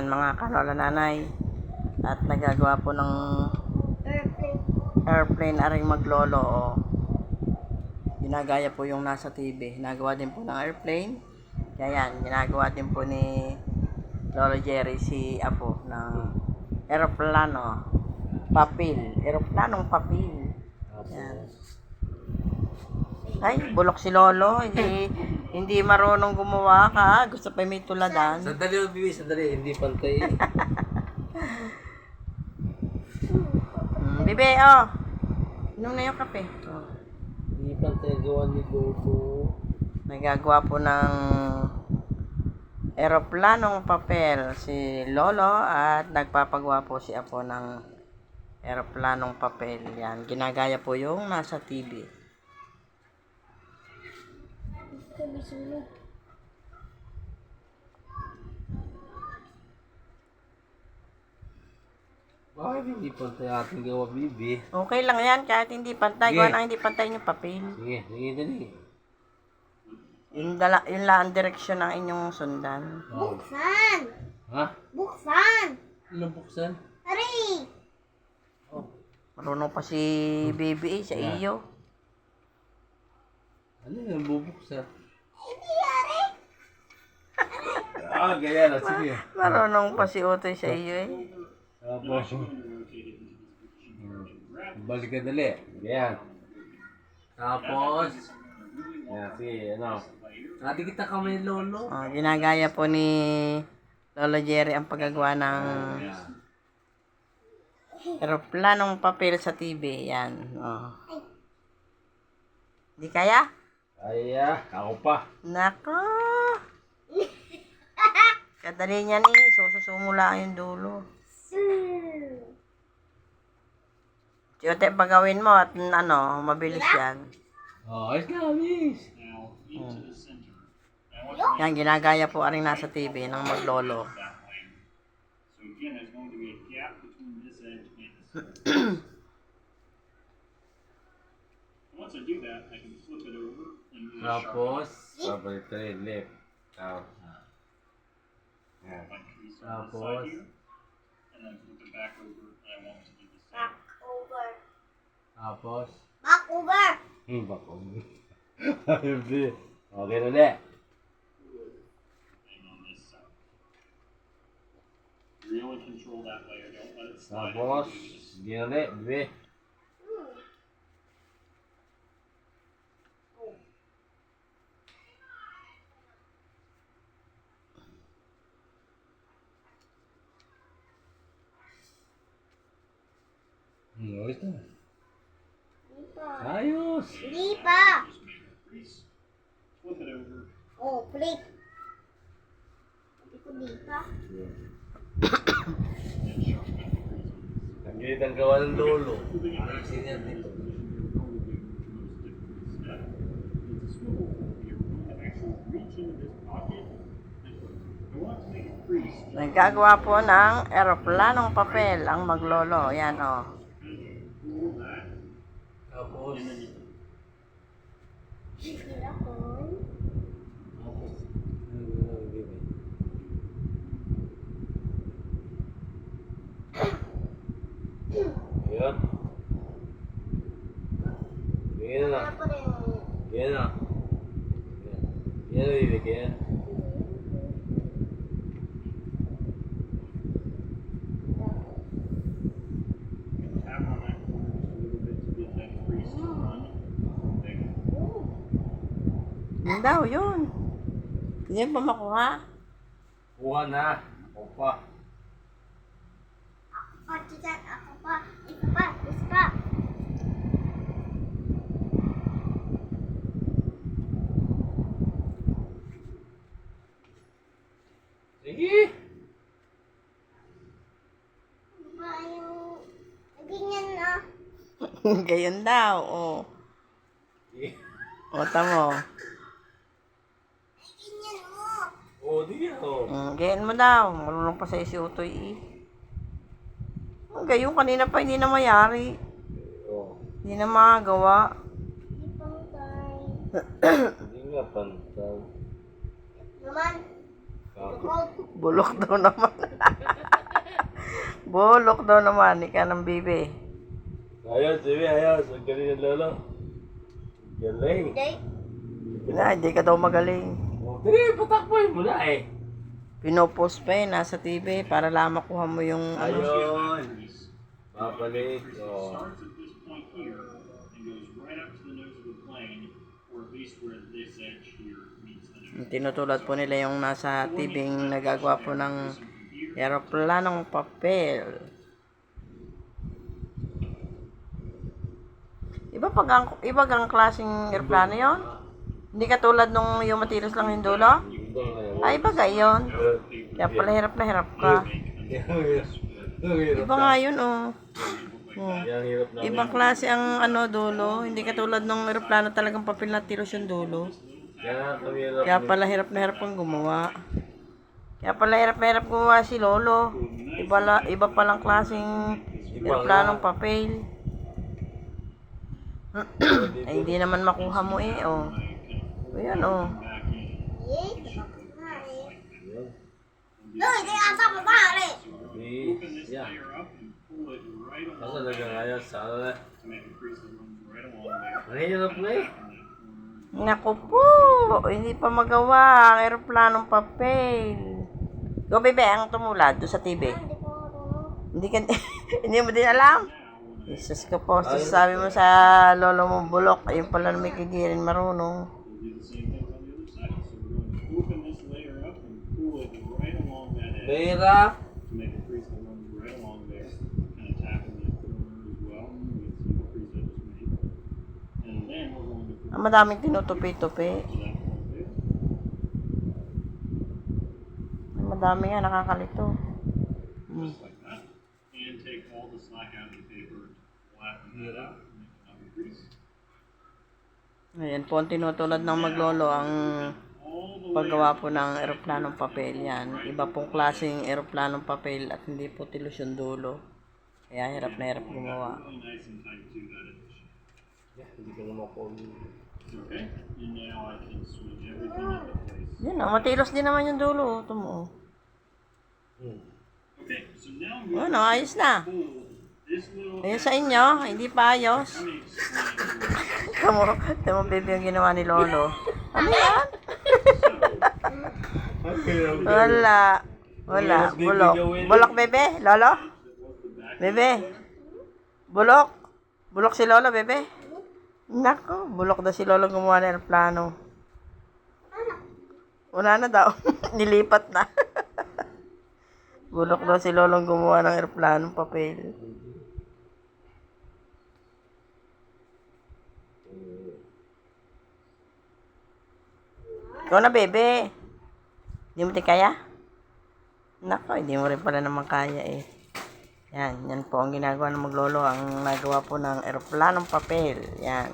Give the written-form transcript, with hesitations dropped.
Mga kalola nanay at nagagawa po ng airplane aring maglolo ginagaya po yung nasa TV, ginagawa din po ng airplane. Kaya yan, ginagawa din po ni Lolo Jerry si Apo ng aeroplanong papel. Yan. Ay, bulok si Lolo, hindi marunong gumawa ka, gusto pa may tuladan. Sandali, Bibi, sandali, hindi pantay. Bibi, inom na yung kape. Hindi pantay gawa ni Lolo. Nagagawa po ng aeroplanong papel si Lolo at nagpapagawa po si Apo ng aeroplanong papel. Yan, ginagaya po yung nasa TV. Bakit hindi pantay ating gawa, Bibi? Okay lang yan, kahit hindi pantay. Sige. Gawa lang hindi pantay yung papel. Sige, dali. Yun lang ang direksyon ng inyong sundan. Buksan! Ha? Buksan! Ano buksan? Aray! Oh. Marunong pa si Baby sa iyo. Ano yung bubuksan? Hindi, aray! Ganyan na, sige. Marunong pa si Utoy sa iyo eh. Tapos, balik ka dali. Ganyan. Tapos, yan, sige, ano. Nakadikit na kami, Lolo. Ginagaya po ni Lolo Jerry ang paggagawa ng aeroplanong papel sa TV. Yan. Di kaya? Ako pa. Nako! Kadali niyan sususumula yung dulo. Tiyote, pagawin mo at mabilis yan. Ayos na, miss. Yan, ginagaya po aring nasa TV ng maglolo. Tapos, babalik ka rin, left. Tapos, Back over. Tapos, Back over! bako. Okay na ulit. Really control that layer. Don't let it slide. Tapos, sige na ulit, bebe. Ayos na. Ayos! Hindi pa! Flip it over. Oh, flip. Hindi ko di pa. Ang gilid ang gawa ng Lolo. Ayusin yan dito. Nagagawa po ng aeroplanong papel ang maglolo. Yan Tapos, Sila ko. Ayan. Ganyan na. Wala pa rin. Ganyan na. Ganyan na, bibig. Ganyan. Tap on that corner a little bit to get that crease to run. There. Yun daw, yun. Hindi pa makuha. Kuha na. Ako pa. Ako dyan, ako pa. Ito pa, isa pa. Sige. Ba yung... Ganyan na. Gayon daw, Sige. Tamo. Ganyan mo. Di yan. Gayon mo daw. Marunong pa sa si Utoy eh. Gayon, kanina pa hindi na mayari. Hindi na magagawa. Hindi pantay. Hindi nga pantay. Naman. Tapos, Bulok daw naman. Bulok daw naman, ika ng bibi. Ayos, Jimmy, ayos. Ang galing ng lolo. Galing. Na, hindi ka daw magaling. Oh, tiri, patakboy mo na eh. Pinopost pa eh, nasa TV, para lang makuha mo yung ano. Ayun. Papalit. Oh. Starts at this point here and goes right up to the nose of the plane, or at least where this edge here meets the nose. Tinutulad po nila yung nasa TV yung nagagawa po ng eroplanong papel. Iba gang klaseng eroplano yon? Hindi katulad nung yung matilos lang yung dulo? Ay, iba gayon. Kaya pala hirap na hirap ka. Iba nga yun, oh. Oh. Yang hirap na. Ibang klase ang ano dulo. Hindi katulad nung eroplano talagang papel na tiros yung dulo. Kaya kami hirap. Kaya pala hirap na hirap ang gumawa. Kaya pala hirap na hirap gumawa si Lolo. Iba palang klaseng eroplanong papel. Ay, hindi naman makuha mo eh, oh. O yan, oh. Yeah. Ako talagang ayos. Sana na. Ang hirap na eh. Naku po, hindi pa magawa ang eroplanong papel. Go, bebe, ang tumulad doon sa TV. Hindi ka, hindi mo din alam? Jesus ka po, sabi mo sa lolo mo bulok, ayun pala na may kagirin marunong. Mahirap. To make a crease that runs right along there, kind of tapping that corner as well. You can see the crease I just made. And then we're going to Ang madaming tinutupi-tupi. to that point there. Ang madami nga, nakakalito. Just like that. And take all the slack out of the paper, flatten that out, and make another crease. Ayan po, ang tinutulad ng maglolo ang All the way paggawa po ng eroplanong papel. Yan, iba pong klaseng eroplanong papel at hindi po tilos yung dulo. Kaya hirap na hirap gumawa. really nice and tight to that edge. Hindi ko naman po. Okay? And now I can swing everything into place. Yan, matilos din naman yung dulo. Ito mo. Okay, so now I'm Ano, ayos na. pull this little Ayun sa inyo, hindi pa ayos. let me explain. Tamo baby yung ginawa ni Lolo. Ano yan? Wala. Wala. Bulok. Bulok, bebe? Lolo? Bebe? Bulok? Bulok si Lolo, bebe? Nako, bulok daw si Lolo gumawa ng aeroplano. Wala na daw. Nilipat na. Bulok daw si Lolo gumawa ng aeroplano, papel. Ikaw na, bebe. Hindi mo din kaya? Nako, hindi mo rin pala naman kaya eh. Yan po ang ginagawa ng maglolo. Ang nagawa po ng eroplanong papel. Yan.